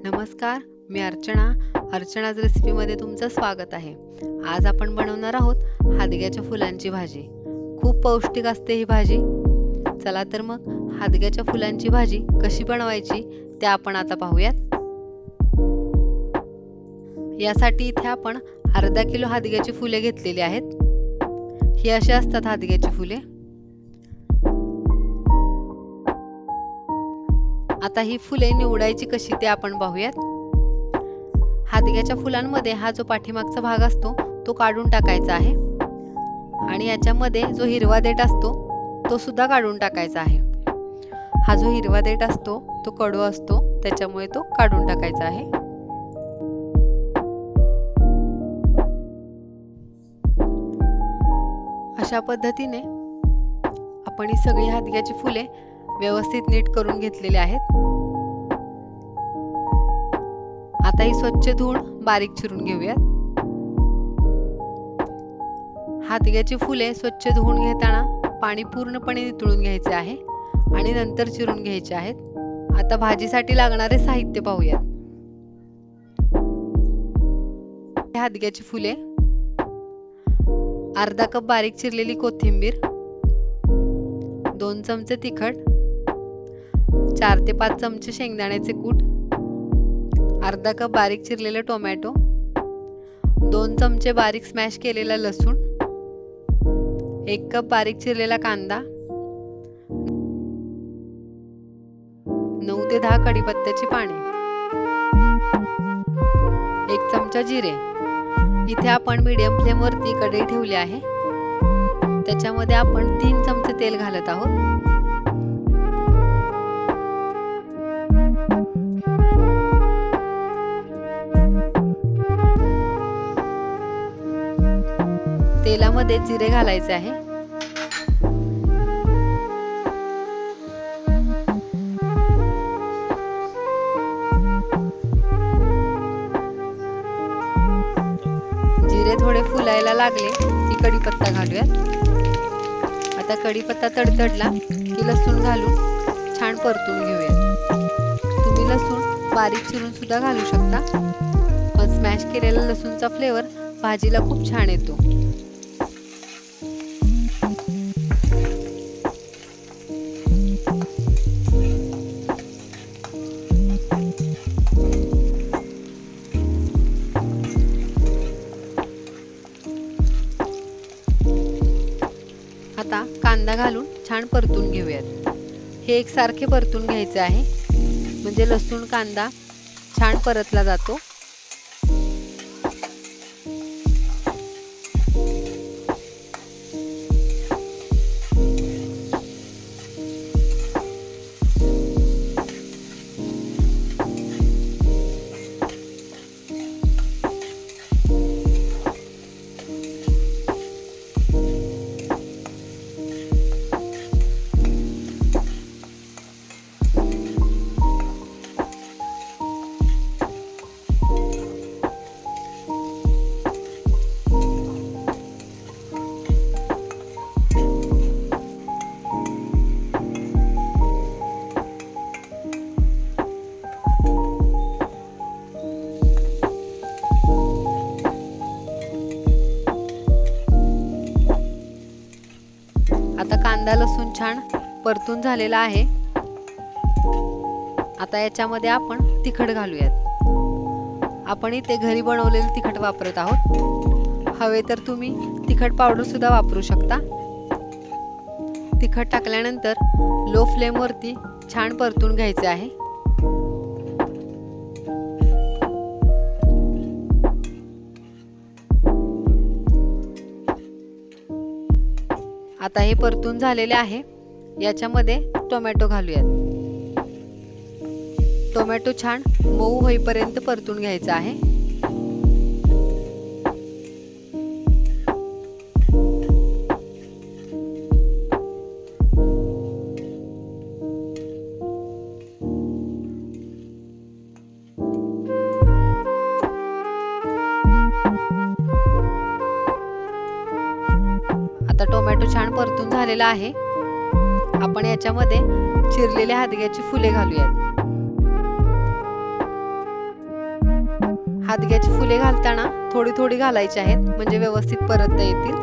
नमस्कार, मी अर्चनाच रेसिपीमध्ये तुमचं स्वागत आहे. आज आपण बनवणार आहोत हादग्याच्या फुलांची भाजी. खूप पौष्टिक असते ही भाजी. चला तर मग हादग्याच्या फुलांची भाजी कशी बनवायची ते आपण आता पाहूयात. यासाठी इथे आपण अर्धा किलो हादग्याची फुले घेतलेली आहेत. ही अशी असतात हादग्याची फुले. आता ही फुले निवडायची कशी ते आपण पाहूयात. हादग्याच्या फुलांमध्ये हा जो पाठीमागचा भाग असतो तो काढून टाकायचा आहे आणि याच्यामध्ये जो हिरवा देठ असतो तो सुद्धा काढून टाकायचा आहे. हा जो हिरवा देठ असतो तो कडू असतो, त्याच्यामुळे तो काढून टाकायचा आहे. अशा पद्धतीने आपण ही सगळी हादग्याची फुले व्यवस्थित नीट करून घेतलेले आहेत. आता ही स्वच्छ धुवून बारीक चिरून घेऊयात. हादग्याची फुले स्वच्छ धुवून घेताना पाणी पूर्णपणे निथळून घ्यायचे आहे आणि नंतर चिरून घ्यायचे आहेत. आता भाजीसाठी लागणारे साहित्य पाहूयात. हादग्याची फुले, अर्धा कप बारीक चिरलेली कोथिंबीर, 2 चमचे तिखट, 4 ते 5 चमचे शेंगदाण्याचे कूट, अर्धा कप बारीक चिरलेले टोमॅटो, 2 चमचे बारीक स्मॅश केलेला लसूण, 1 कप बारीक चिरलेला कांदा, 9 ते 10 कढीपत्त्याची पाने, 1 चमचा जिरे. इथे आपण मीडियम फ्लेम वरती कढई ठेवली आहे. त्याच्यामध्ये आपण 3 चमचे तेल घालत आहोत. तेलामध्ये जिरे घालायचे आहे. जिरे थोडे फुलायला लागले की कढीपत्ता घालूयात. आता कढीपत्ता तडतडला की लसूण घालून छान परतून घेऊयात. तुम्ही लसूण बारीक चिरून सुद्धा घालू शकता, पण स्मॅश केलेला लसूणचा फ्लेवर भाजीला खूप छान येतो. आता कांदा घालून छान परतून घेऊयात. हे एकसारखे परतून घ्यायचे आहे, म्हणजे लसूण कांदा छान परतला जातो. आता कांदा लसूण छान परतून झालेला आहे. आता याच्यामध्ये आपण तिखट घालूयात. आपण इथे घरी बनवलेले तिखट वापरत आहोत. हवे तर तुम्ही तिखट पावडर सुद्धा वापरू शकता. तिखट टाकल्यानंतर लो फ्लेम वरती छान परतून घ्यायचे आहे. आता हे परतून झालेले आहे. याच्यामध्ये टोमॅटो घालूयात. टोमॅटो छान मऊ होईपर्यंत परतून घ्यायचा आहे. आता टोमॅटो छान परतून झालेला आहे. आपण याच्यामध्ये चिरलेल्या हादग्याची फुले घालूयात. हादग्याची फुले घालताना थोडी थोडी घालायची आहेत, म्हणजे व्यवस्थित परतता येतील.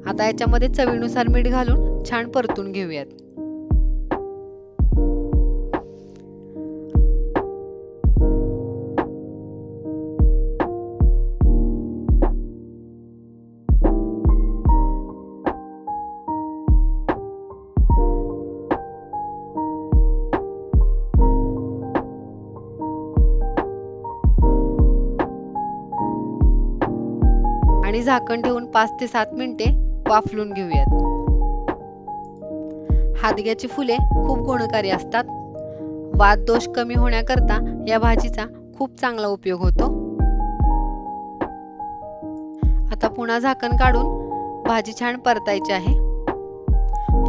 आता याच्यामध्ये चवीनुसार मीठ घालून छान परतून घेऊयात. आणि झाकण ठेवून 5 ते 7 मिनिटे वाफलून घेऊयात. हादग्याची फुले खूप गुणकारी असतात. वात दोष कमी होण्याकरता या भाजीचा खूप चांगला उपयोग होतो. आता पुन्हा झाकण काढून भाजी छान परतायची आहे.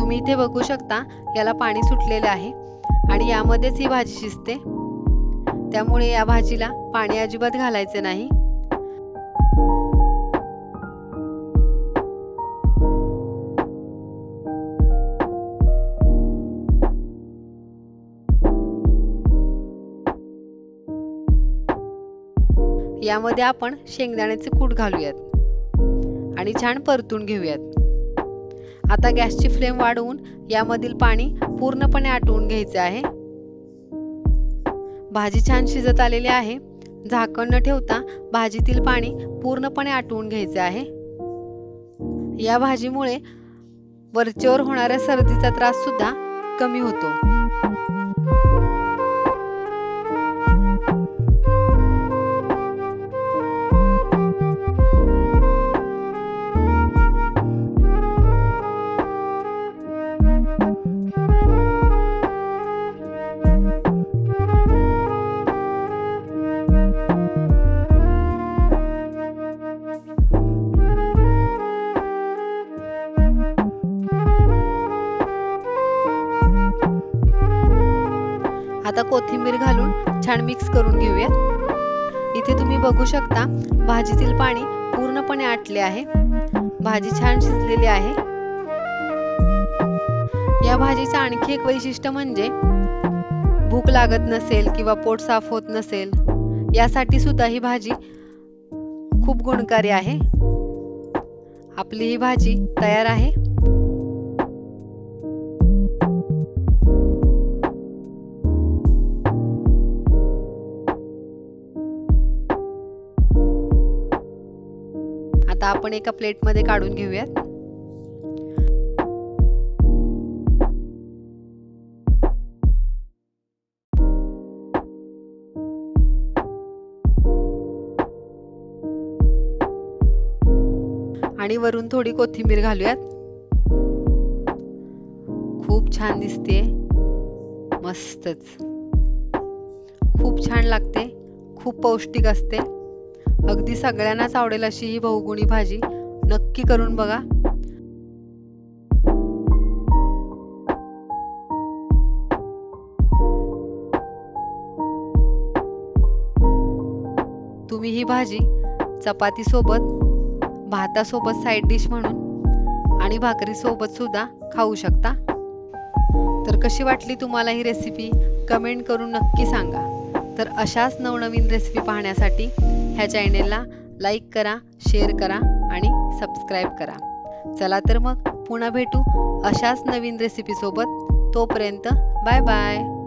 तुम्ही इथे बघू शकता, याला पाणी सुटलेले आहे आणि यामध्येच ही भाजी शिजते. त्यामुळे या भाजीला पाणी अजिबात घालायचे नाही. यामध्ये आपण शेंगदाण्याचे कूट घालूयात आणि छान परतून घेऊयात. आता गॅसची फ्लेम वाढवून यामधील पाणी पूर्णपणे आटवून घ्यायचे आहे. भाजी छान शिजत आलेली आहे. झाकण न ठेवता भाजीतील पाणी पूर्णपणे आटवून घ्यायचे आहे. या भाजीमुळे वरचेवर होणाऱ्या सर्दीचा त्रास सुद्धा कमी होतो. आता कोथिंबीर घालून छान मिक्स करून घेऊयात. इथे तुम्ही बघू शकता, भाजीतील पाणी पूर्णपणे आटले आहे. भाजी छान शिजलेली आहे. या भाजीचं आणखी एक वैशिष्ट्य म्हणजे भूक लागत नसेल किंवा पोट साफ होत नसेल, यासाठी सुद्धा ही भाजी खूप गुणकारी आहे. आपली ही भाजी तयार आहे. आता आपण एका प्लेटमध्ये काढून घेऊयात. आणि वरून थोडी कोथिंबीर घालूयात. खूप छान दिसते, मस्तच. खूप छान लागते, खूप पौष्टिक असते. अगदी सगळ्यांनाच आवडेल अशी ही बहुगुणी भाजी नक्की करून बघा. तुम्ही ही भाजी चपाती सोबत, भातासोबत साइड डिश म्हणून आणि भाकरी सोबत सुद्धा खाऊ शकता. तर कशी वाटली तुम्हाला ही रेसिपी कमेंट करून नक्की सांगा. तर अशाच नवनवीन रेसिपी पाहण्यासाठी ह्या चॅनेलला लाईक करा, शेअर करा आणि सबस्क्राईब करा. चला तर मग पुन्हा भेटू अशाच नवीन रेसिपी सोबत. तोपर्यंत बाय बाय.